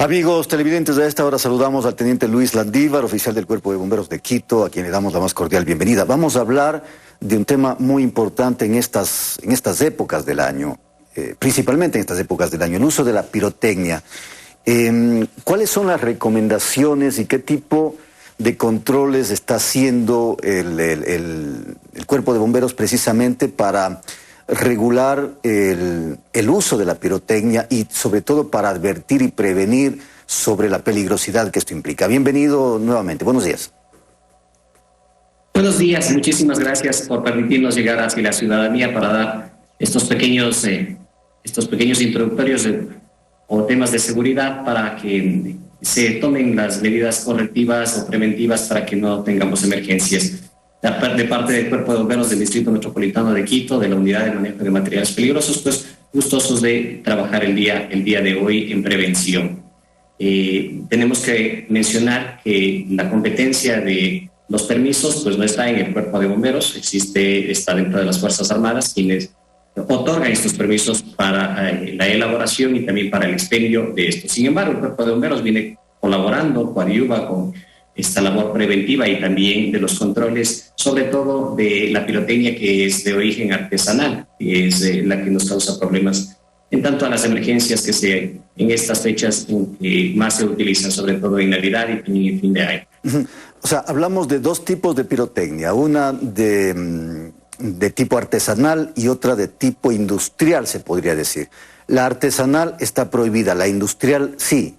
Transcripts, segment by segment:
Amigos televidentes, a esta hora saludamos al teniente Luis Landívar, oficial del Cuerpo de Bomberos de Quito, a quien le damos la más cordial bienvenida. Vamos a hablar de un tema muy importante en estas épocas del año, principalmente en estas épocas del año, el uso de la pirotecnia. ¿Cuáles son las recomendaciones y qué tipo de controles está haciendo el Cuerpo de Bomberos precisamente para regular el uso de la pirotecnia y sobre todo para advertir y prevenir sobre la peligrosidad que esto implica? Bienvenido nuevamente, buenos días. Buenos días, muchísimas gracias por permitirnos llegar hacia la ciudadanía para dar estos pequeños introductorios o temas de seguridad para que se tomen las medidas correctivas o preventivas para que no tengamos emergencias. De parte del Cuerpo de Bomberos del Distrito Metropolitano de Quito, de la Unidad de Manejo de Materiales Peligrosos, pues gustosos de trabajar el día de hoy en prevención. Tenemos que mencionar que la competencia de los permisos pues no está en el Cuerpo de Bomberos, está dentro de las Fuerzas Armadas, quienes otorgan estos permisos para la elaboración y también para el expendio de estos. Sin embargo, el Cuerpo de Bomberos viene colaborando, coadyuva con esta labor preventiva y también de los controles, sobre todo de la pirotecnia que es de origen artesanal, que es la que nos causa problemas en tanto a las emergencias que en estas fechas más se utilizan, sobre todo en Navidad y también en fin de año. O sea, hablamos de dos tipos de pirotecnia, una de tipo artesanal y otra de tipo industrial, se podría decir. La artesanal está prohibida, la industrial sí.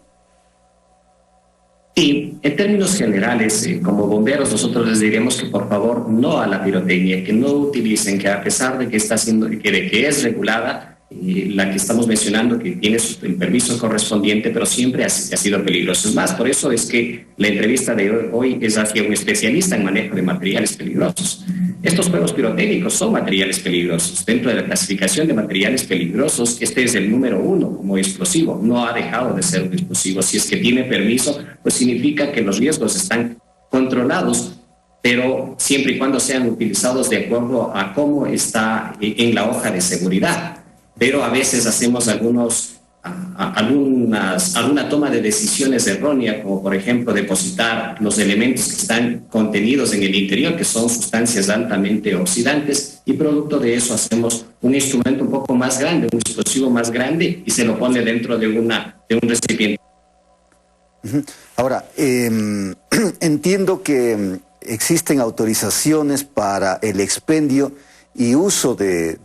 Y en términos generales, como bomberos, nosotros les diríamos que por favor no a la pirotecnia, que no utilicen, que a pesar de que que es regulada, la que estamos mencionando, que tiene el permiso correspondiente, pero siempre ha sido peligroso. Es más, por eso es que la entrevista de hoy es hacia un especialista en manejo de materiales peligrosos. Estos juegos pirotécnicos son materiales peligrosos. Dentro de la clasificación de materiales peligrosos, este es el número 1 como explosivo. No ha dejado de ser un explosivo. Si es que tiene permiso, pues significa que los riesgos están controlados, pero siempre y cuando sean utilizados de acuerdo a cómo está en la hoja de seguridad. Pero a veces hacemos alguna toma de decisiones errónea, como por ejemplo depositar los elementos que están contenidos en el interior, que son sustancias altamente oxidantes, y producto de eso hacemos un instrumento un poco más grande, un explosivo más grande, y se lo pone dentro de un recipiente. Ahora, entiendo que existen autorizaciones para el expendio y uso de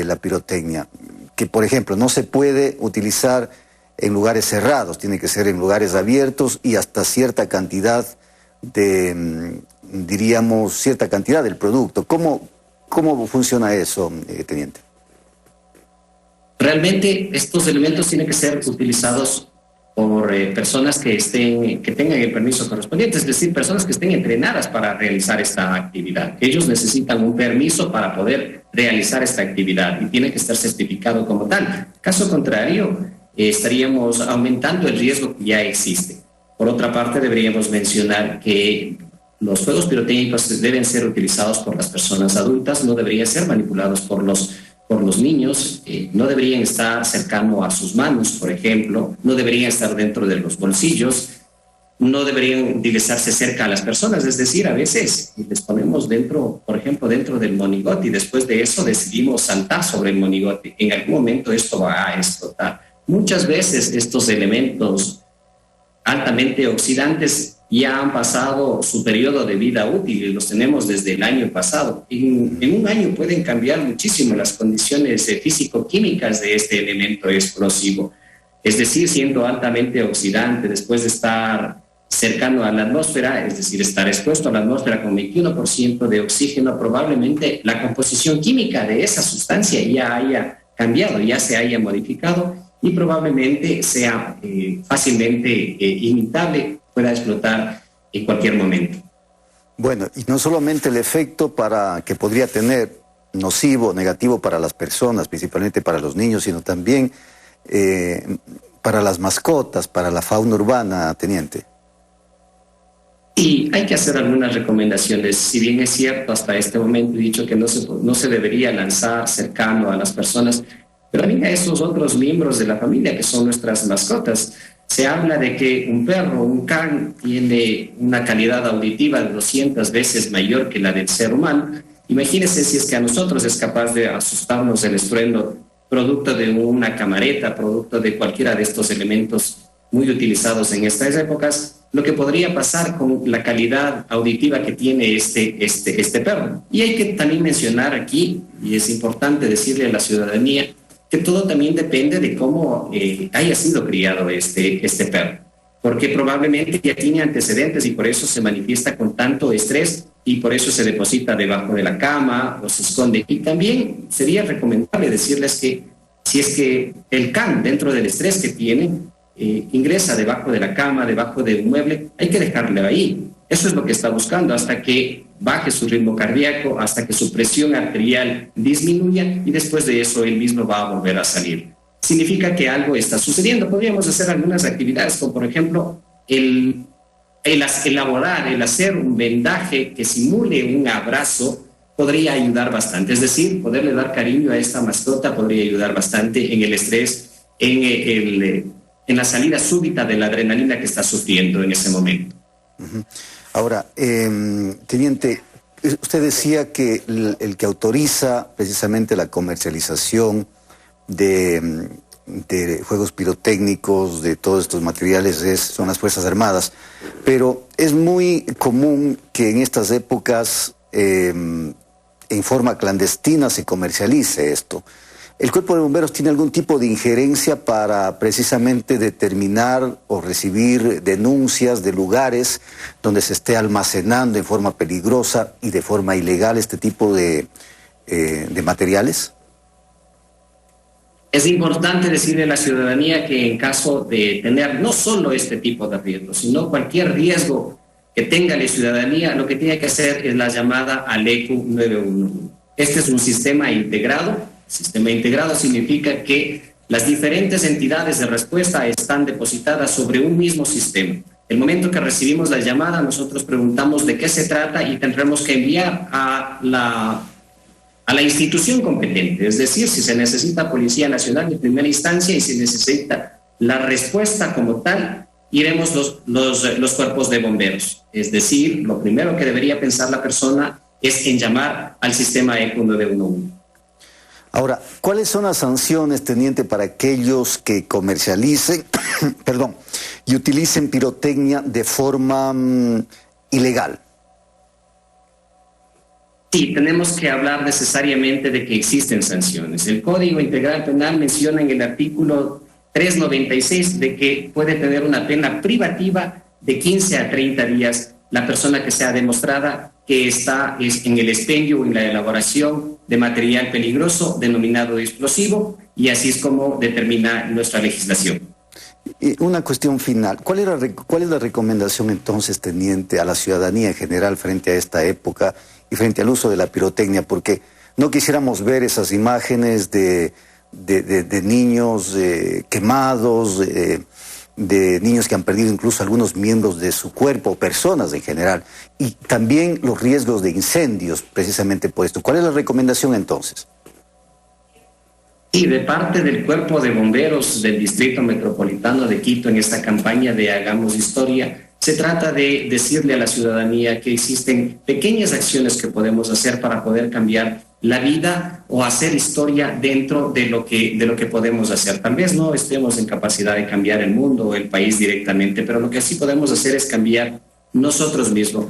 la pirotecnia, que por ejemplo no se puede utilizar en lugares cerrados, tiene que ser en lugares abiertos y hasta cierta cantidad cierta cantidad del producto. ¿Cómo funciona eso, teniente? Realmente estos elementos tienen que ser utilizados por personas que tengan el permiso correspondiente, es decir, personas que estén entrenadas para realizar esta actividad. Ellos necesitan un permiso para poder realizar esta actividad y tiene que estar certificado como tal. Caso contrario, estaríamos aumentando el riesgo que ya existe. Por otra parte, deberíamos mencionar que los juegos pirotécnicos deben ser utilizados por las personas adultas, no deberían ser manipulados por los niños, no deberían estar cercano a sus manos, por ejemplo, no deberían estar dentro de los bolsillos, no deberían utilizarse cerca a las personas, es decir, a veces les ponemos dentro, por ejemplo, dentro del monigote y después de eso decidimos saltar sobre el monigote. En algún momento esto va a explotar. Muchas veces estos elementos altamente oxidantes ya han pasado su periodo de vida útil y los tenemos desde el año pasado. En un año pueden cambiar muchísimo las condiciones físico-químicas de este elemento explosivo. Es decir, siendo altamente oxidante, después de estar cercano a la atmósfera, es decir, estar expuesto a la atmósfera con 21% de oxígeno, probablemente la composición química de esa sustancia ya haya cambiado, ya se haya modificado y probablemente sea fácilmente imitable, pueda explotar en cualquier momento. Bueno, y no solamente el efecto que podría tener nocivo, negativo para las personas, principalmente para los niños, sino también para las mascotas, para la fauna urbana, teniente. Y hay que hacer algunas recomendaciones. Si bien es cierto, hasta este momento he dicho que no se debería lanzar cercano a las personas, pero también a esos otros miembros de la familia que son nuestras mascotas. Se habla de que un perro, un can, tiene una calidad auditiva de 200 veces mayor que la del ser humano. Imagínense si es que a nosotros es capaz de asustarnos el estruendo producto de una camareta, producto de cualquiera de estos elementos muy utilizados en estas épocas, lo que podría pasar con la calidad auditiva que tiene este perro. Y hay que también mencionar aquí, y es importante decirle a la ciudadanía, que todo también depende de cómo haya sido criado este perro, porque probablemente ya tiene antecedentes y por eso se manifiesta con tanto estrés y por eso se deposita debajo de la cama o se esconde. Y también sería recomendable decirles que si es que el can, dentro del estrés que tiene, ingresa debajo de la cama, debajo de un mueble, hay que dejarlo ahí. Eso es lo que está buscando, hasta que baje su ritmo cardíaco, hasta que su presión arterial disminuya y después de eso él mismo va a volver a salir. Significa que algo está sucediendo. Podríamos hacer algunas actividades, como por ejemplo el elaborar, el hacer un vendaje que simule un abrazo, podría ayudar bastante. Es decir, poderle dar cariño a esta mascota podría ayudar bastante en el estrés, en la salida súbita de la adrenalina que está sufriendo en ese momento. Uh-huh. Ahora, teniente, usted decía que el que autoriza precisamente la comercialización de juegos pirotécnicos, de todos estos materiales, son las Fuerzas Armadas, pero es muy común que en estas épocas en forma clandestina se comercialice esto. ¿El Cuerpo de Bomberos tiene algún tipo de injerencia para precisamente determinar o recibir denuncias de lugares donde se esté almacenando en forma peligrosa y de forma ilegal este tipo de materiales? Es importante decirle a la ciudadanía que en caso de tener no solo este tipo de riesgos, sino cualquier riesgo que tenga la ciudadanía, lo que tiene que hacer es la llamada al ECU 911. Este es un sistema integrado. Sistema integrado significa que las diferentes entidades de respuesta están depositadas sobre un mismo sistema. El momento que recibimos la llamada, nosotros preguntamos de qué se trata y tendremos que enviar a la institución competente, es decir, si se necesita Policía Nacional de primera instancia y si necesita la respuesta como tal, iremos los cuerpos de bomberos. Es decir, lo primero que debería pensar la persona es en llamar al sistema ECU 911. Ahora, ¿cuáles son las sanciones, teniente, para aquellos que comercialicen, perdón, y utilicen pirotecnia de forma ilegal? Sí, tenemos que hablar necesariamente de que existen sanciones. El Código Integral Penal menciona en el artículo 396 de que puede tener una pena privativa de 15 a 30 días la persona que sea demostrada que está en el expendio o en la elaboración de material peligroso denominado explosivo, y así es como determina nuestra legislación. Y una cuestión final, ¿cuál es la recomendación entonces, teniente, a la ciudadanía en general frente a esta época y frente al uso de la pirotecnia? Porque no quisiéramos ver esas imágenes de niños quemados, de niños que han perdido incluso algunos miembros de su cuerpo, personas en general, y también los riesgos de incendios precisamente por esto. ¿Cuál es la recomendación entonces? Y de parte del Cuerpo de Bomberos del Distrito Metropolitano de Quito, en esta campaña de Hagamos Historia, se trata de decirle a la ciudadanía que existen pequeñas acciones que podemos hacer para poder cambiar la vida o hacer historia dentro de lo que podemos hacer. Tal vez no estemos en capacidad de cambiar el mundo o el país directamente, pero lo que sí podemos hacer es cambiar nosotros mismos.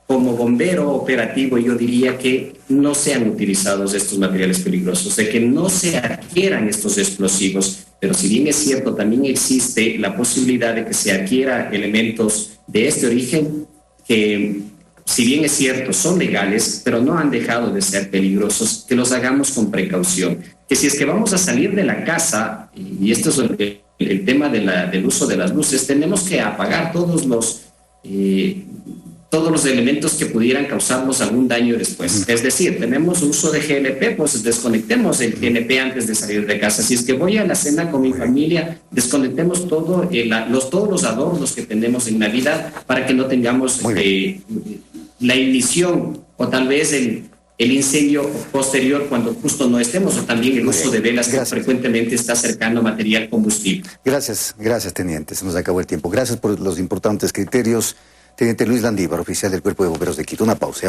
Como bombero operativo, yo diría que no sean utilizados estos materiales peligrosos, de que no se adquieran estos explosivos, pero si bien es cierto, también existe la posibilidad de que se adquiera elementos de este origen que, si bien es cierto, son legales, pero no han dejado de ser peligrosos, que los hagamos con precaución. Que si es que vamos a salir de la casa, y esto es el tema del uso de las luces, tenemos que apagar todos los elementos que pudieran causarnos algún daño después. Es decir, tenemos uso de GLP, pues desconectemos el GLP antes de salir de casa. Si es que voy a la cena con mi familia, desconectemos todos los adornos que tenemos en Navidad para que no tengamos la ignición o tal vez el incendio posterior cuando justo no estemos, o también el uso de velas que frecuentemente está acercando material combustible. Gracias, teniente. Se nos acabó el tiempo. Gracias por los importantes criterios. Teniente Luis Landívar, oficial del Cuerpo de Bomberos de Quito. Una pausa.